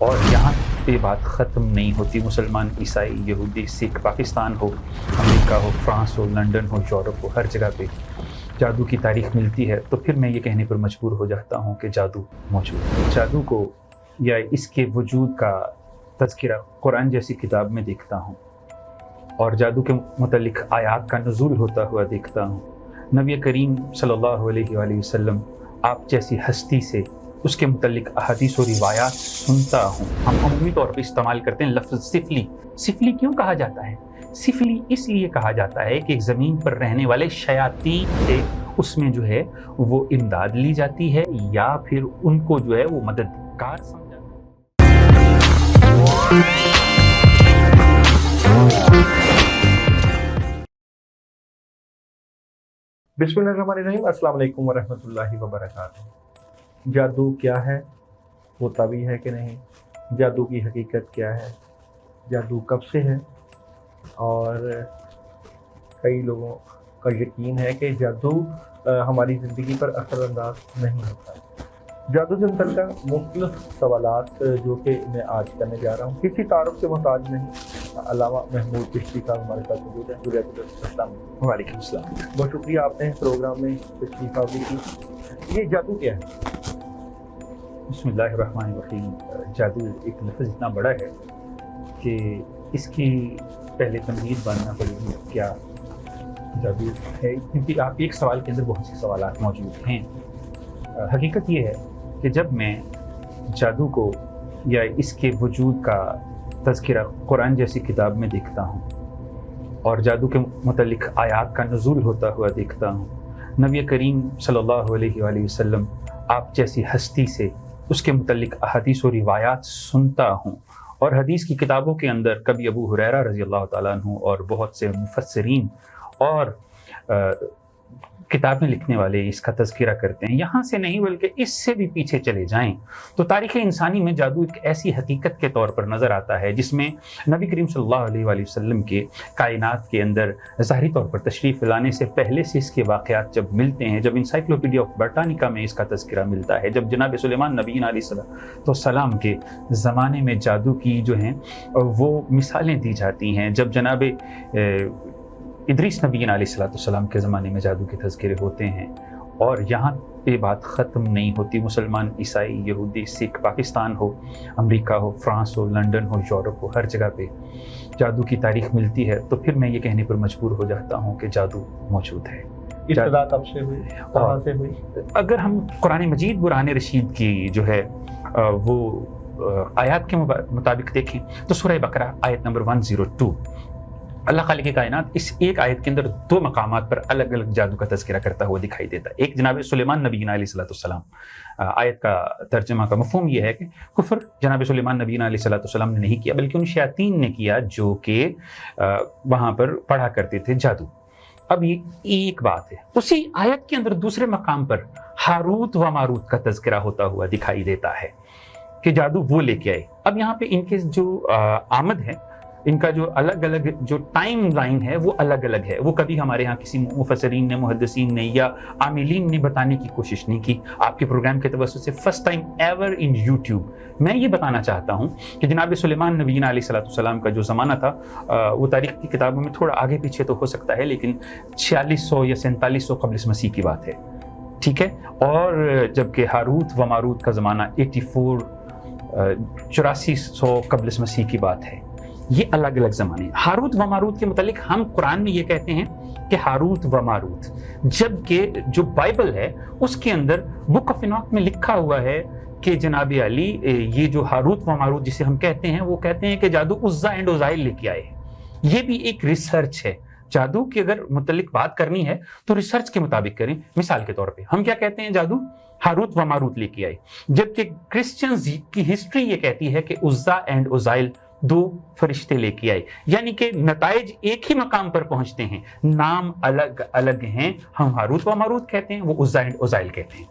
اور یہاں پہ بات ختم نہیں ہوتی. مسلمان، عیسائی، یہودی، سکھ، پاکستان ہو، امریکہ ہو، فرانس ہو، لنڈن ہو، یورپ ہو، ہر جگہ پہ جادو کی تاریخ ملتی ہے تو پھر میں یہ کہنے پر مجبور ہو جاتا ہوں کہ جادو موجود ہے. جادو کو یا اس کے وجود کا تذکرہ قرآن جیسی کتاب میں دیکھتا ہوں اور جادو کے متعلق آیات کا نزول ہوتا ہوا دیکھتا ہوں. نبی کریم صلی اللہ علیہ وآلہ وسلم آپ جیسی ہستی سے اس کے متعلق احادیث و روایات سنتا ہوں. ہم عمومی طور پہ استعمال کرتے ہیں لفظ سفلی. سفلی کیوں کہا جاتا ہے؟ سفلی اس لیے کہا جاتا ہے کہ ایک زمین پر رہنے والے شیاطین سے اس میں جو ہے وہ امداد لی جاتی ہے یا پھر ان کو جو ہے وہ مددگار سمجھا جاتا ہے. بسم اللہ الرحمن الرحیم. السلام علیکم ورحمۃ اللہ وبرکاتہ. جادو کیا ہے؟ ہوتا بھی ہے کہ نہیں؟ جادو کی حقیقت کیا ہے؟ جادو کب سے ہے؟ اور کئی لوگوں کا یقین ہے کہ جادو ہماری زندگی پر اثر انداز نہیں ہوتا. جادو سے متعلق مختلف سوالات جو کہ میں آج کرنے جا رہا ہوں کسی تعارف کے محتاج نہیں. علامہ محمود چشتی صاحب ہمارے ساتھ موجود ہیں. السلام علیکم. وعلیکم السلام. بہت شکریہ آپ نے پروگرام میں تشریف آوری کی. یہ جادو کیا ہے؟ بسم اللہ الرحمن الرحیم. جادو ایک لفظ اتنا بڑا ہے کہ اس کی پہلے تمہید بننا پڑے گی کیا جادو ہے، کیونکہ آپ ایک سوال کے اندر بہت سے سوالات موجود ہیں. حقیقت یہ ہے کہ جب میں جادو کو یا اس کے وجود کا تذکرہ قرآن جیسی کتاب میں دیکھتا ہوں اور جادو کے متعلق آیات کا نزول ہوتا ہوا دیکھتا ہوں، نبی کریم صلی اللہ علیہ وآلہ وسلم آپ جیسی ہستی سے اس کے متعلق احادیث و روایات سنتا ہوں، اور حدیث کی کتابوں کے اندر کبھی ابو ہریرہ رضی اللہ تعالیٰ عنہ اور بہت سے مفسرین اور کتابیں لکھنے والے اس کا تذکرہ کرتے ہیں. یہاں سے نہیں بلکہ اس سے بھی پیچھے چلے جائیں تو تاریخ انسانی میں جادو ایک ایسی حقیقت کے طور پر نظر آتا ہے جس میں نبی کریم صلی اللہ علیہ وآلہ وسلم کے کائنات کے اندر ظاہری طور پر تشریف لانے سے پہلے سے اس کے واقعات جب ملتے ہیں، جب انسائکلوپیڈیا آف برٹانیکا میں اس کا تذکرہ ملتا ہے، جب جناب سلیمان نبی علیہ السلام کے زمانے میں جادو کی جو ہیں وہ مثالیں دی جاتی ہیں، جب جناب ادریس نبی علیہ السلام کے زمانے میں جادو کے تذکرے ہوتے ہیں. اور یہاں پہ بات ختم نہیں ہوتی. مسلمان، عیسائی، یہودی، سکھ، پاکستان ہو، امریکہ ہو، فرانس ہو، لنڈن ہو، یورپ ہو، ہر جگہ پہ جادو کی تاریخ ملتی ہے تو پھر میں یہ کہنے پر مجبور ہو جاتا ہوں کہ جادو موجود ہے. ابتدا کب سے ہوئی؟ کہاں سے ہوئی؟ اگر ہم قرآن مجید برہان رشید کی جو ہے وہ آیات کے مطابق دیکھیں تو سورہ بقرہ آیت نمبر 102، اللہ خالق کائنات اس ایک آیت کے اندر دو مقامات پر الگ الگ جادو کا تذکرہ کرتا ہوا دکھائی دیتا ہے. ایک جناب سلیمان نبی علیہ السلام. آیت کا ترجمہ کا مفہوم یہ ہے کہ کفر جناب سلیمان نبی علیہ السلام نے نہیں کیا بلکہ ان شیاطین نے کیا جو کہ وہاں پر پڑھا کرتے تھے جادو. اب یہ ایک بات ہے. اسی آیت کے اندر دوسرے مقام پر ہاروت و ماروت کا تذکرہ ہوتا ہوا دکھائی دیتا ہے کہ جادو وہ لے کے آئے. اب یہاں پہ ان کے جو آمد ہے، ان کا جو الگ الگ جو ٹائم لائن ہے وہ الگ الگ ہے. وہ کبھی ہمارے ہاں کسی مفسرین نے، محدثین نے یا عاملین نے بتانے کی کوشش نہیں کی. آپ کے پروگرام کے توسط سے فرسٹ ٹائم ایور ان یوٹیوب میں یہ بتانا چاہتا ہوں کہ جناب سلیمان نبی علیہ السلام کا جو زمانہ تھا وہ تاریخ کی کتابوں میں تھوڑا آگے پیچھے تو ہو سکتا ہے لیکن 4600 یا 4700 قبل مسیح کی بات ہے، ٹھیک ہے. اور جبکہ ہاروت و ماروت کا زمانہ 8400 قبل مسیح کی بات ہے. یہ الگ الگ زمانے ہیں. ہاروت و ماروت کے متعلق ہم قرآن میں یہ کہتے ہیں کہ ہاروت و ماروت، جبکہ جو بائبل ہے اس کے اندر بک آف اناک میں لکھا ہوا ہے کہ جناب علی یہ جو ہاروت و ماروت جسے ہم کہتے ہیں وہ کہتے ہیں کہ جادو عزا اینڈ عزائل لے کے آئے. یہ بھی ایک ریسرچ ہے. جادو کی اگر متعلق بات کرنی ہے تو ریسرچ کے مطابق کریں. مثال کے طور پہ ہم کیا کہتے ہیں، جادو ہاروت و ماروت لے کے آئے، جبکہ کرسچنز کی ہسٹری یہ کہتی ہے کہ عزا اینڈ عزائل دو فرشتے لے کے آئے. یعنی کہ نتائج ایک ہی مقام پر پہنچتے ہیں، نام الگ الگ ہیں. ہم ہاروت و ماروت کہتے ہیں، وہ عزا اینڈ عزائل کہتے ہیں.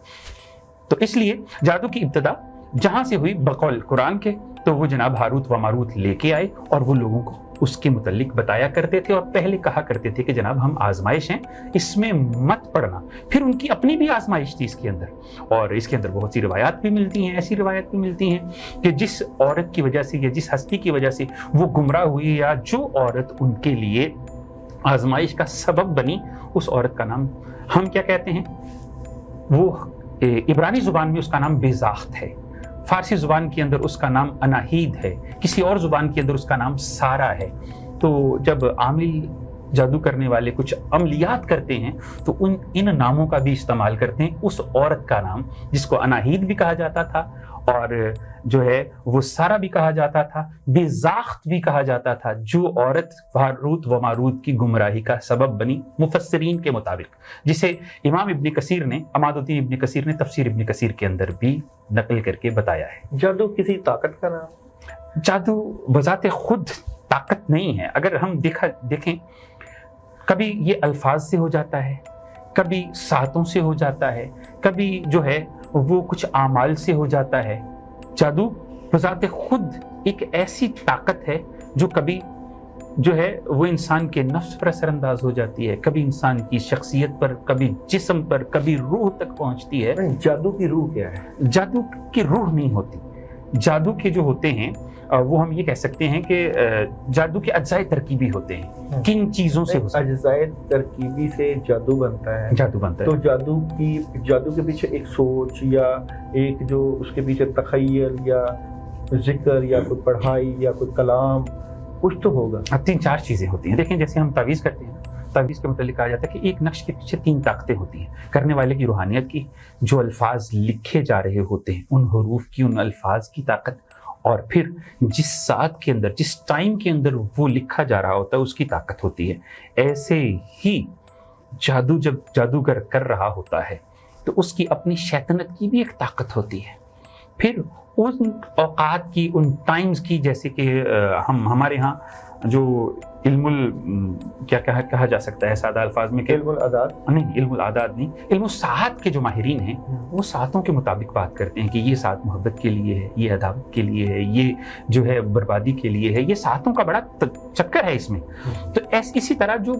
تو اس لیے جادو کی ابتدا جہاں سے ہوئی بقول قرآن کے تو وہ جناب ہاروت و ماروت لے کے آئے اور وہ لوگوں کو उसके मुतल्लिक बताया करते थे और पहले कहा करते थे कि जनाब हम आजमाइश हैं, इसमें मत पड़ना। फिर उनकी अपनी भी आजमाइश थी इसके अंदर, और इसके अंदर बहुत सी रिवायात भी मिलती हैं, ऐसी रिवायत भी मिलती हैं कि जिस औरत की वजह से या जिस हस्ती की वजह से वो गुमराह हुई, या जो औरत उनके लिए आजमाइश का सबब बनी, उस औरत का नाम हम क्या कहते हैं, वो इब्रानी ज़ुबान में उसका नाम बेज़ाख्त है, फारसी ज़ुबान के अंदर उसका नाम अनाहीद है, किसी और ज़ुबान के अंदर उसका नाम सारा है। तो जब आमिल जादू करने वाले कुछ अमलियात करते हैं तो इन नामों का भी इस्तेमाल करते हैं। उस औरत का नाम, जिसको अनाहीद भी कहा जाता था और जो है वो सारा भी कहा जाता था, बेज़ाख्त भी कहा जाता था, जो औरत हारूत व मारूत की गुमराही का सबब बनी मुफस्सिरीन के मुताबिक, जिसे इमाम इब्न कसीर ने, अमादुद्दीन इब्न कसीर ने तफसीर इब्न कसीर के अंदर भी नकल करके बताया है। जादू किसी ताकत का नाम? जादू बजाते खुद ताकत नहीं है। अगर हम देखें, कभी ये अल्फाज से हो जाता है, कभी सातों से हो जाता है, कभी जो है वो कुछ आमाल से हो जाता है। जादू बजाते खुद एक ऐसी ताकत है जो कभी जो है वो इंसान के नफ्स पर असरअंदाज हो जाती है, कभी इंसान की शख्सियत पर, कभी जिस्म पर, कभी रूह तक पहुंचती है। जादू की रूह क्या है? जादू की रूह नहीं होती। जादू के जो होते हैं वो हम ये कह सकते हैं कि जादू के अज्जाए तरकीबी होते हैं। किन चीज़ों से हो सकता है? अज्जाए तरकीबी से जादू बनता है। जादू बनता है। तो जादू के पीछे एक सोच या एक जो उसके पीछे तखय्युल या जिक्र या कोई पढ़ाई या कोई कलाम कुछ तो होगा। 3-4 चीज़ें होती हैं। देखें, जैसे हम तावीज़ करते हैं, तावीज़ के मतलब कहा जाता है कि एक नक्श के पीछे 3 ताकतें होती हैं। करने वाले की रूहानियत की, जो अल्फाज लिखे जा रहे होते हैं उन हरूफ की, उन अल्फाज की ताकत, और फिर जिस साथ के अंदर, जिस टाइम के अंदर वो लिखा जा रहा होता है उसकी ताकत होती है। ऐसे ही जादू जब जादूगर कर रहा होता है तो उसकी अपनी शैतानत की भी एक ताकत होती है। फिर उन औकात की, उन टाइम्स की, जैसे कि हमारे यहाँ जो इल्मुल क्या कहा जा सकता है सादा अल्फाज में, इल्मुल आदाद नहीं, इल्मुल आदाद नहीं, इल्मुल साहत के जो माहिरीन हैं वो सातों के मुताबिक बात करते हैं कि ये सात मोहब्बत के लिए है, ये अदावत के लिए है, ये जो है बर्बादी के लिए है। ये सातों का बड़ा चक्कर है इसमें। तो इसी तरह जो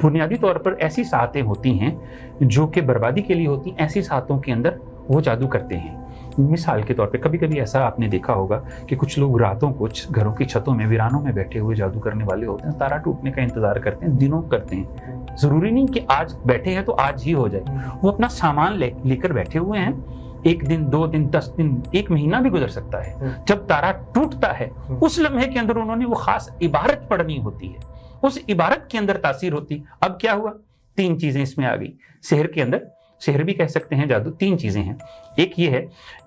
बुनियादी तौर पर ऐसी सातें होती हैं जो कि बर्बादी के लिए होती हैं, ऐसी सातों के अंदर वो जादू करते हैं। मिसाल के तौर पे कभी कभी ऐसा आपने देखा होगा कि कुछ लोग रातों को घरों की छतों में, वीरानों में बैठे हुए जादू करने वाले होते हैं, तारा टूटने का इंतजार करते हैं, दिनों करते हैं। ज़रूरी नहीं कि आज बैठे हैं तो आज ही हो जाए। वो अपना सामान लेकर बैठे हुए हैं, 1 दिन, 2 दिन, 10 दिन, 1 महीना भी गुजर सकता है। जब तारा टूटता है उस लम्हे के अंदर उन्होंने वो खास इबारत पढ़नी होती है, उस इबारत के अंदर तासीर होती। अब क्या हुआ, 3 चीजें इसमें आ गई। शहर के अंदर, शहर भी कह सकते हैं जादू, 3 चीजें हैं। एक ये है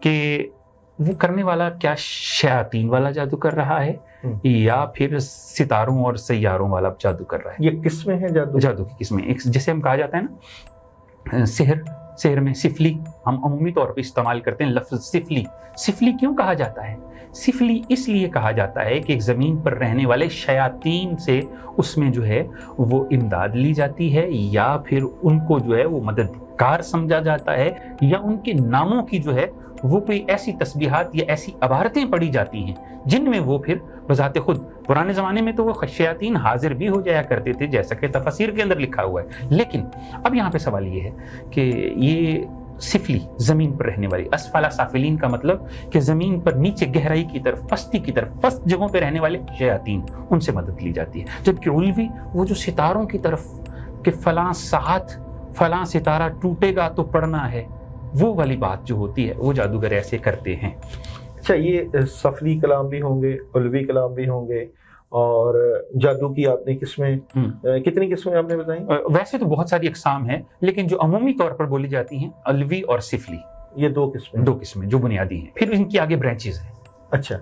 कि वो करने वाला क्या शयातीन वाला जादू कर रहा है या फिर सितारों और सैयारों वाला जादू कर रहा है। ये किस्में हैं जादू की किस्में। एक जैसे हम कहा जाता है ना, शहर में सिफली हम अमूमी तौर पे इस्तेमाल करते हैं लफ्ज़ सिफली। सिफली क्यों कहा जाता है? सिफली इसलिए कहा जाता है कि एक ज़मीन पर रहने वाले शयातीन से उसमें जो है वो इमदाद ली जाती है, या फिर उनको जो है वो मददगार समझा जाता है, या उनके नामों की जो है वो कोई ऐसी तस्बीहात या ऐसी इबारतें पढ़ी जाती हैं जिनमें वो फिर बजाते खुद। पुराने ज़माने में तो वो शयातीन हाजिर भी हो जाया करते थे, जैसा कि तफसीर के अंदर लिखा हुआ है। लेकिन अब यहाँ पे सवाल ये है कि ये सिफली, ज़मीन पर रहने वाली, असफला साफिलीन का मतलब कि ज़मीन पर नीचे गहराई की तरफ, पस्ती की तरफ, पस्त जगहों पर रहने वाले शयातीन, उनसे मदद ली जाती है। जबकि उल्वी, वो जो सितारों की तरफ कि फलां साथ, फलां सितारा टूटेगा तो पड़ना है, वो वाली बात जो होती है वो जादूगर ऐसे करते हैं। अच्छा, ये सफली कलाम भी होंगे, उल्वी कलाम भी होंगे, और जादू की आपने किस्में, कितनी किस्में आपने बताई? वैसे तो बहुत सारी अकसाम है, लेकिन जो अमूमी तौर पर बोली जाती हैं उल्वी और सिफली, ये 2 किस्में जो बुनियादी हैं। फिर इनकी आगे ब्रांचेस हैं। अच्छा,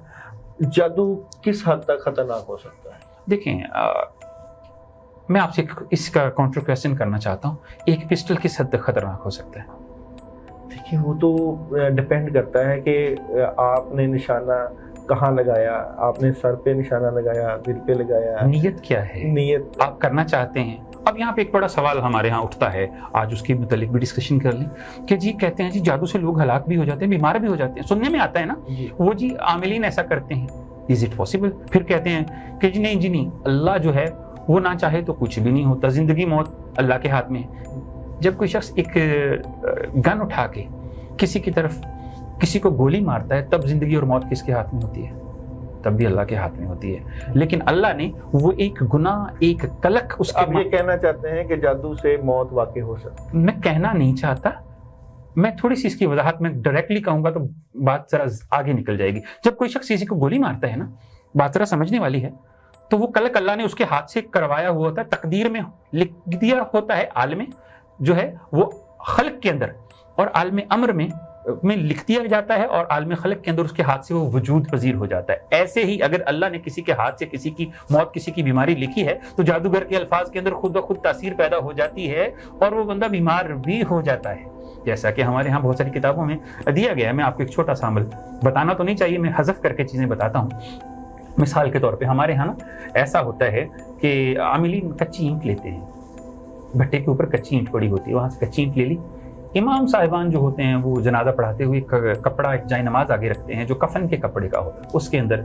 जादू किस हद तक खतरनाक हो सकता है? देखें, मैं आपसे इसका काउंटर क्वेश्चन करना चाहता हूँ। एक पिस्टल किस हद तक खतरनाक हो सकता है? देखिए, वो तो डिपेंड करता है कि आपने निशाना कहाँ लगाया, आपने सर पे निशाना लगाया, दिल पे लगाया, नीयत क्या है, नीयत आप करना चाहते हैं। अब यहाँ पे एक बड़ा सवाल हमारे यहाँ उठता है, आज उसके मुतालिक भी डिस्कशन कर लें कि जी कहते हैं जी जादू से लोग हलाक भी हो जाते हैं, बीमार भी हो जाते हैं। सुनने में आता है ना, वो जी आमिलीन ऐसा करते हैं, از اٹ پاسبل؟ پھر کہتے ہیں کہ جی نہیں اللہ جو ہے وہ نہ چاہے تو کچھ بھی نہیں ہوتا، زندگی موت اللہ کے ہاتھ میں ہے۔ جب کوئی شخص ایک گن اٹھا کے کسی کی طرف کسی کو گولی مارتا ہے تب زندگی اور موت کس کے ہاتھ میں ہوتی ہے؟ تب بھی اللہ کے ہاتھ میں ہوتی ہے۔ لیکن اللہ نے وہ ایک گناہ، ایک کلک اس کے، آپ یہ کہنا چاہتے ہیں کہ جادو سے موت واقع ہو سکتی؟ میں کہنا نہیں چاہتا، میں تھوڑی سی اس کی وضاحت میں ڈائریکٹلی کہوں گا تو بات ذرا آگے نکل جائے گی۔ جب کوئی شخص کسی کو گولی مارتا ہے نا، بات ذرا سمجھنے والی ہے، تو وہ کلک اللہ نے اس کے ہاتھ سے کروایا ہوا ہوتا ہے، تقدیر میں لکھ دیا ہوتا ہے، عالم جو ہے وہ خلق کے اندر اور عالم امر میں لکھ دیا جاتا ہے، اور عالم خلق کے اندر اس کے ہاتھ سے وہ وجود پذیر ہو جاتا ہے۔ ایسے ہی اگر اللہ نے کسی کے ہاتھ سے کسی کی موت، کسی کی بیماری لکھی ہے تو جادوگر کے الفاظ کے اندر خود بخود تاثیر پیدا ہو جاتی ہے اور وہ بندہ بیمار بھی ہو جاتا ہے، جیسا کہ ہمارے ہاں بہت ساری کتابوں میں دیا گیا ہے۔ میں آپ کو ایک چھوٹا سا عمل بتانا تو نہیں چاہیے، میں حذف کر کے چیزیں بتاتا ہوں۔ مثال کے طور پہ ہمارے ہاں نا ایسا ہوتا ہے کہ عاملین کچی اینٹ لیتے ہیں، بھٹے کے اوپر کچی اینٹ پڑی ہوتی ہے، وہاں سے کچی اینٹ لے لی، امام صاحبان جو ہوتے ہیں وہ جنازہ پڑھاتے ہوئے کپڑا، ایک جائے نماز آگے رکھتے ہیں جو کفن کے کپڑے کا ہوتا ہے، اس کے اندر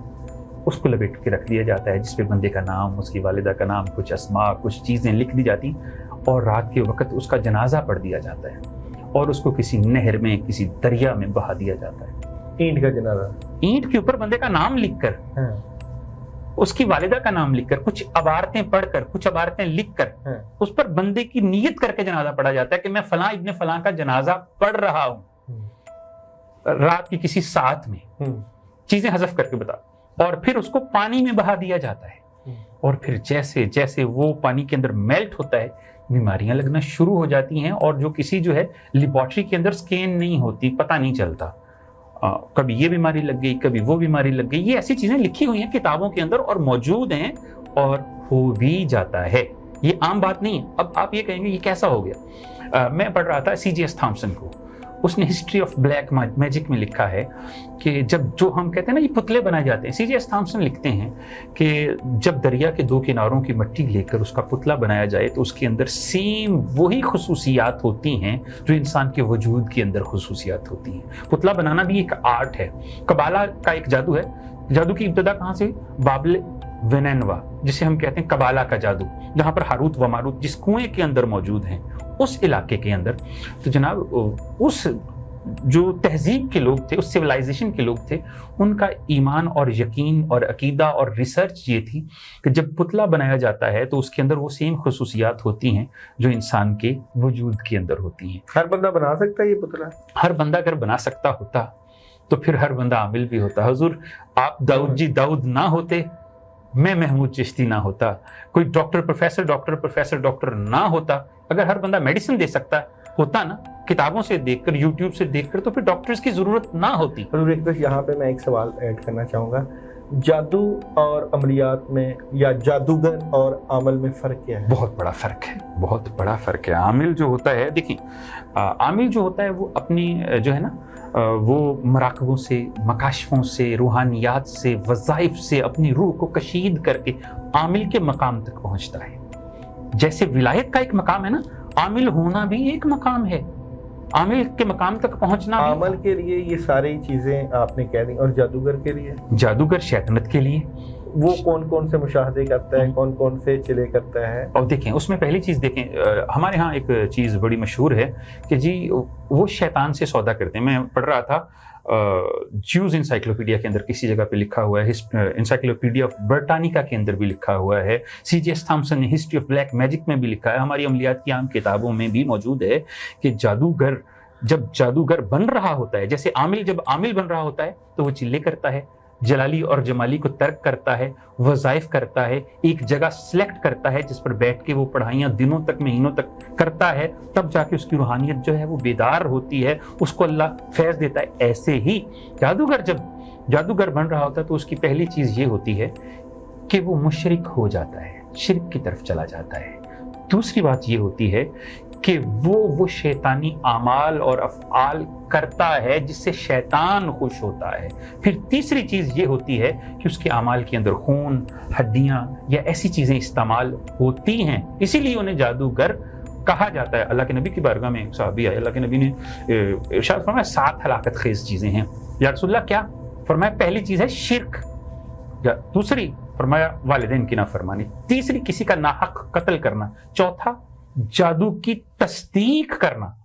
اس کو لپیٹ کے رکھ دیا جاتا ہے، جس پہ بندے کا نام، اس کی والدہ کا نام، کچھ اسماء، کچھ چیزیں لکھ دی جاتی ہیں، اور رات کے وقت اس کا جنازہ پڑھ دیا جاتا ہے اور اس کو کسی نہر میں، کسی دریا میں بہا دیا جاتا ہے۔ اینٹ کا جنازہ، اینٹ کے اوپر بندے کا نام لکھ کر، اس کی والدہ کا نام لکھ کر، کچھ عبارتیں پڑھ کر، کچھ عبارتیں لکھ کر، اس پر بندے کی نیت کر کے جنازہ پڑھا جاتا ہے کہ میں فلاں ابن فلاں کا جنازہ پڑھ رہا ہوں، رات کی کسی ساعت میں، چیزیں حذف کر کے بتا، اور پھر اس کو پانی میں بہا دیا جاتا ہے، اور پھر جیسے جیسے وہ پانی کے اندر میلٹ ہوتا ہے بیماریاں لگنا شروع ہو جاتی ہیں، اور جو کسی جو ہے لیبارٹری کے اندر سکین نہیں ہوتی، پتہ نہیں چلتا، کبھی یہ بیماری لگ گئی، کبھی وہ بیماری لگ گئی۔ یہ ایسی چیزیں لکھی ہوئی ہیں کتابوں کے اندر اور موجود ہیں، اور ہو بھی جاتا ہے، یہ عام بات نہیں ہے۔ اب آپ یہ کہیں گے یہ کیسا ہو گیا؟ میں پڑھ رہا تھا CGS تھامسن کو، اس نے ہسٹری آف بلیک میجک میں لکھا ہے کہ جب جو ہم کہتے ہیں نا یہ پتلے بنائے جاتے ہیں، CGS تھامسن لکھتے ہیں کہ جب دریا کے دو کناروں کی مٹی لے کر اس کا پتلا بنایا جائے تو اس کے اندر سیم وہی خصوصیات ہوتی ہیں جو انسان کے وجود کے اندر خصوصیات ہوتی ہیں۔ پتلا بنانا بھی ایک آرٹ ہے، قبالہ کا ایک جادو ہے۔ جادو کی ابتدا کہاں سے؟ بابل وینینوا، جسے ہم کہتے ہیں قبالہ کا جادو، جہاں پر ہاروت و ماروت جس کنویں کے اندر موجود ہیں، اس علاقے کے اندر تو جناب اس جو تہذیب کے لوگ تھے، اس سویلائزیشن کے لوگ تھے، ان کا ایمان اور یقین اور عقیدہ اور ریسرچ یہ تھی کہ جب پتلا بنایا جاتا ہے تو اس کے اندر وہ سیم خصوصیات ہوتی ہیں جو انسان کے وجود کے اندر ہوتی ہیں۔ ہر بندہ بنا سکتا ہے یہ پتلا؟ ہر بندہ اگر بنا سکتا ہوتا تو پھر ہر بندہ عامل بھی ہوتا۔ حضور آپ داؤد جی داؤد نہ ہوتے، میں محمود چشتی نہ ہوتا، کوئی ڈاکٹر نہ ہوتا، اگر ہر بندہ میڈیسن دے سکتا ہوتا نا کتابوں سے دیکھ کر، یوٹیوب سے دیکھ کر، تو پھر ڈاکٹرز کی ضرورت نہ ہوتی۔ حضور ایک بس یہاں پہ میں ایک سوال ایڈ کرنا چاہوں گا، جادو اور عملیات میں یا جادوگر اور عامل میں فرق کیا ہے؟ بہت بڑا فرق ہے، بہت بڑا فرق ہے۔ عامل جو ہوتا ہے، دیکھیں عامل جو ہوتا ہے وہ اپنی جو ہے نا وہ مراقبوں سے، مکاشفوں سے، روحانیات سے، وظائف سے اپنی روح کو کشید کر کے عامل کے مقام تک پہنچتا ہے۔ جیسے ولایت کا ایک مقام ہے نا، عامل ہونا بھی ایک مقام ہے، عامل کے مقام تک پہنچنا بھی۔ عامل کے لیے یہ ساری چیزیں آپ نے کہہ دی، اور جادوگر کے لیے؟ جادوگر شیطنت کے لیے وہ کون کون سے مشاہدے کرتا ہے، کون کون سے چلے کرتا ہے؟ اور دیکھیں اس میں پہلی چیز دیکھیں، ہمارے ہاں ایک چیز بڑی مشہور ہے کہ جی وہ شیطان سے سودا کرتے ہیں۔ میں پڑھ رہا تھا جیوز انسائکلوپیڈیا کے اندر کسی جگہ پہ لکھا ہوا ہے، انسائکلوپیڈیا آف برٹانیکا کے اندر بھی لکھا ہوا ہے، CGS تھامسن نے ہسٹری آف بلیک میجک میں بھی لکھا ہے، ہماری عملیات کی عام کتابوں میں بھی موجود ہے کہ جادوگر جب جادوگر بن رہا ہوتا ہے، جیسے عامل جب عامل بن رہا ہوتا ہے تو وہ چلے کرتا ہے، جلالی اور جمالی کو ترک کرتا ہے، وظائف کرتا ہے، ایک جگہ سلیکٹ کرتا ہے جس پر بیٹھ کے وہ پڑھائیاں دنوں تک، مہینوں تک کرتا ہے، تب جا کے اس کی روحانیت جو ہے وہ بیدار ہوتی ہے، اس کو اللہ فیض دیتا ہے۔ ایسے ہی جادوگر جب جادوگر بن رہا ہوتا ہے تو اس کی پہلی چیز یہ ہوتی ہے کہ وہ مشرک ہو جاتا ہے، شرک کی طرف چلا جاتا ہے۔ دوسری بات یہ ہوتی ہے کہ وہ شیطانی اعمال اور افعال کرتا ہے جس سے شیطان خوش ہوتا ہے۔ پھر تیسری چیز یہ ہوتی ہے کہ اس کے اعمال کے اندر خون، ہڈیاں یا ایسی چیزیں استعمال ہوتی ہیں، اسی لیے انہیں جادوگر کہا جاتا ہے۔ اللہ کے نبی کی بارگاہ میں ایک صحابی آئے، اللہ کے نبی نے ارشاد فرمایا 7 ہلاکت خیز چیزیں ہیں۔ یا رسول اللہ کیا؟ فرمایا پہلی چیز ہے شرک، दूसरी फरमाया वालिदैन की नाफरमानी, तीसरी किसी का नाहक कत्ल करना, चौथा जादू की तस्दीक करना।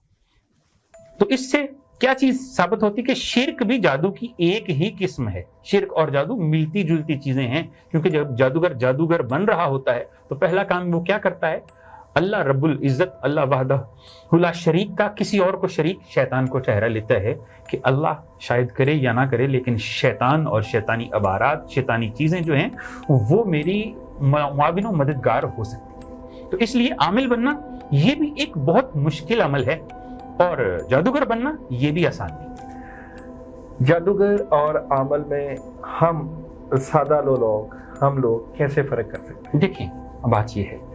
तो इससे क्या चीज साबित होती कि शिर्क भी जादू की एक ही किस्म है। शिर्क और जादू मिलती जुलती चीजें हैं, क्योंकि जब जादूगर बन रहा होता है तो पहला काम वो क्या करता है, अल्लाह रब्बुल इज्जत, अल्लाह वहदहु ला शरीक का किसी और को शरीक, शैतान को चेहरा लेता है कि अल्लाह शायद करे या ना करे, लेकिन शैतान और शैतानी अबारात, शैतानी चीजें जो हैं वो मेरी मुआविन व मददगार हो सकती है। तो इसलिए आमिल बनना ये भी एक बहुत मुश्किल अमल है, और जादूगर बनना ये भी आसान नहीं। जादूगर और आमल में हम सादा लोग, हम लोग कैसे फ़र्क कर सकते हैं? देखिए बात ये है,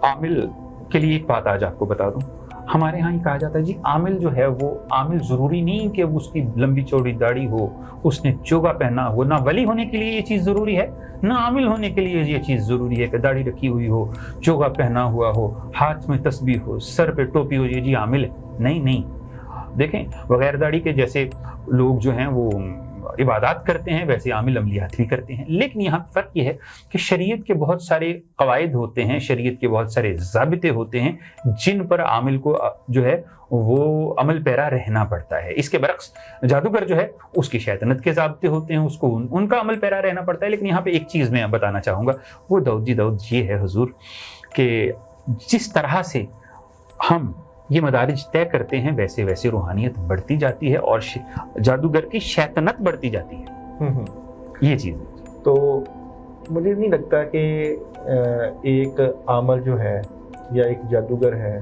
आमिल के लिए एक बात आज आपको बता दूं, हमारे यहाँ ही कहा जाता है जी आमिल जो है वो आमिल ज़रूरी नहीं कि उसकी लंबी चौड़ी दाढ़ी हो, उसने चोगा पहना हो। ना वली होने के लिए ये चीज़ ज़रूरी है, ना आमिल होने के लिए ये चीज़ ज़रूरी है कि दाढ़ी रखी हुई हो, चोगा पहना हुआ हो, हाथ में तस्बीह हो, सर पे टोपी हो, ये जी आमिल है। नहीं, देखें बगैर दाढ़ी के जैसे लोग जो हैं वो इबादत करते हैं, वैसे आमिल अमलियात भी करते हैं। लेकिन यहाँ फ़र्क ये है कि शरीयत के बहुत सारे कवायद होते हैं, शरीयत के बहुत सारे ज़ाबिते होते हैं जिन पर आमिल को जो है वो अमल पैरा रहना पड़ता है। इसके बरक्स जादूगर जो है उसकी शैतानत के ज़ाबिते होते हैं, उसको उनका अमल पैरा रहना पड़ता है। लेकिन यहाँ पे एक चीज़ मैं बताना चाहूँगा, वो दाऊद ये है हुजूर कि जिस तरह से हम ये मदारिज तय करते हैं वैसे वैसे रूहानियत बढ़ती जाती है और जादूगर की शैतानत बढ़ती जाती है। ये चीज़ तो मुझे नहीं लगता कि एक आमल जो है या एक जादूगर है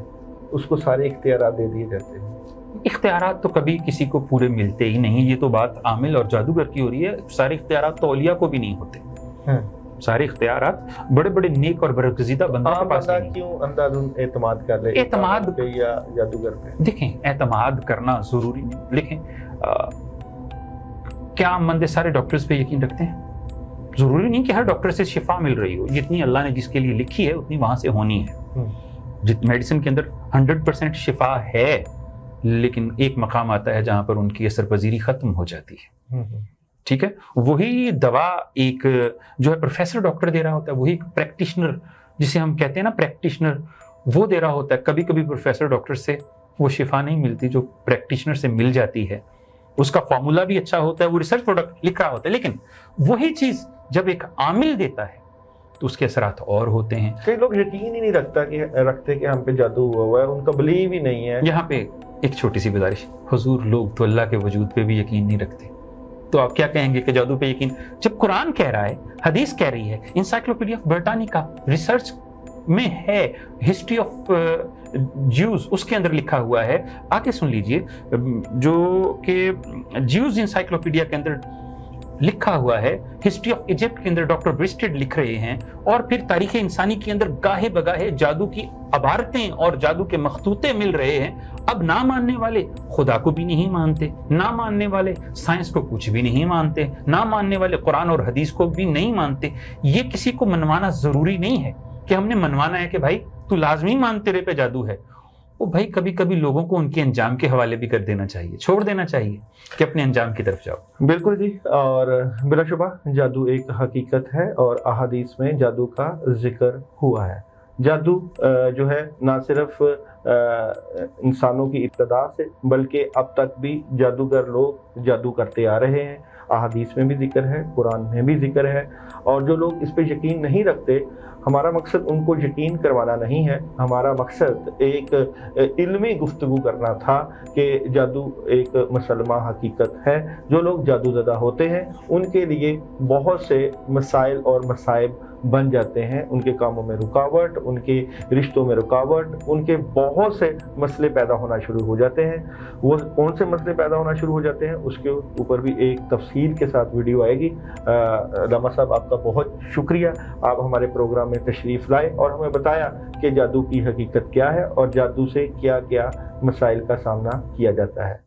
उसको सारे इख्तियारात दे दिए जाते हैं। इख्तियारात तो कभी किसी को पूरे मिलते ही नहीं। ये तो बात आमिल और जादूगर की हो रही है। सारे इख्तियारात तो औलिया को भी नहीं होते। सारे इख्तियारात बड़े बड़े नेक और बरगज़ीदा बंदों के पास नहीं। क्यों अंधाधुंध एतमाद कर ले एतमाद पे या जादूगर पे? देखें एतमाद करना ज़रूरी नहीं। देखें क्या हम बंदे सारे डॉक्टर्स पे यकीन रखते हैं? ज़रूरी नहीं कि हर डॉक्टर से शिफा मिल रही हो। जितनी अल्लाह ने जिसके लिए लिखी है उतनी वहाँ से होनी है। मेडिसिन के अंदर 100% शिफा है, लेकिन एक मकाम आता है जहाँ पर उनकी असर पजीरी ख़त्म हो जाती है। ठीक है, वही दवा एक जो है प्रोफेसर डॉक्टर दे रहा होता है, वही एक प्रैक्टिशनर जिसे हम कहते हैं ना प्रैक्टिशनर, वो दे रहा होता है। कभी कभी प्रोफेसर डॉक्टर से वो शिफा नहीं मिलती जो प्रैक्टिशनर से मिल जाती है। उसका फॉर्मूला भी अच्छा होता है, वो रिसर्च प्रोडक्ट लिख रहा होता है, लेकिन वही चीज़ जब एक आमिल देता है तो उसके असरात और होते हैं। कई लोग यकीन ही नहीं रखते कि हम पे जादू हुआ है, उनका बिलीव ही नहीं है। यहाँ पे एक छोटी सी गुजारिश, हुजूर लोग तो अल्लाह के वजूद पे भी यकीन नहीं रखते, तो आप क्या कहेंगे कि जादू पे यकीन? जब कुरान कह रहा है, हदीस कह रही है, इंसाइक्लोपीडिया ऑफ ब्रिटानिका रिसर्च में है, हिस्ट्री ऑफ ज्यूज उसके अंदर लिखा हुआ है। आगे सुन लीजिए, जो कि ज्यूज इंसाइक्लोपीडिया के अंदर लिखा हुआ है, हिस्ट्री ऑफ इजिप्ट के अंदर डॉक्टर ब्रिस्टेड लिख रहे हैं, और फिर तारीख इंसानी के अंदर गाहे बगाहे जादू की अबारतें और जादू के मखतूते मिल रहे हैं। अब ना मानने वाले खुदा को भी नहीं मानते, ना मानने वाले साइंस को कुछ भी नहीं मानते, ना मानने वाले कुरान और हदीस को भी नहीं मानते। ये किसी को मनवाना जरूरी नहीं है कि हमने मनवाना है कि भाई तू लाजमी मान, तेरे पे जादू है। वो भाई कभी कभी लोगों को उनके अंजाम के हवाले भी कर देना चाहिए, छोड़ देना चाहिए कि अपने अंजाम की तरफ जाओ। बिल्कुल जी, और बिलाशुबा जादू एक हकीकत है और अहादीस में जादू का जिक्र हुआ है। जादू जो है ना सिर्फ इंसानों की इब्तदा से, बल्कि अब तक भी जादूगर लोग जादू करते आ रहे हैं। अहादीस में भी जिक्र है, कुरान में भी जिक्र है, और जो लोग इस पे यकीन नहीं रखते, हमारा मकसद उनको यकीन करवाना नहीं है। हमारा मकसद एक इल्मी गुफ्तगू करना था कि जादू एक मुसलमा हकीकत है। जो लोग जादूज़दा होते हैं उनके लिए बहुत से मसाइल और मसाइब बन जाते हैं, उनके कामों में रुकावट, उनके रिश्तों में रुकावट, उनके बहुत से मसले पैदा होना शुरू हो जाते हैं। वो कौन से मसले पैदा होना शुरू हो जाते हैं उसके ऊपर भी एक तफसील के साथ वीडियो आएगी। लामा साहब आपका बहुत शुक्रिया, आप हमारे प्रोग्राम में तशरीफ़ लाए और हमें बताया कि जादू की हकीकत क्या है और जादू से क्या क्या मसाइल का सामना किया जाता है।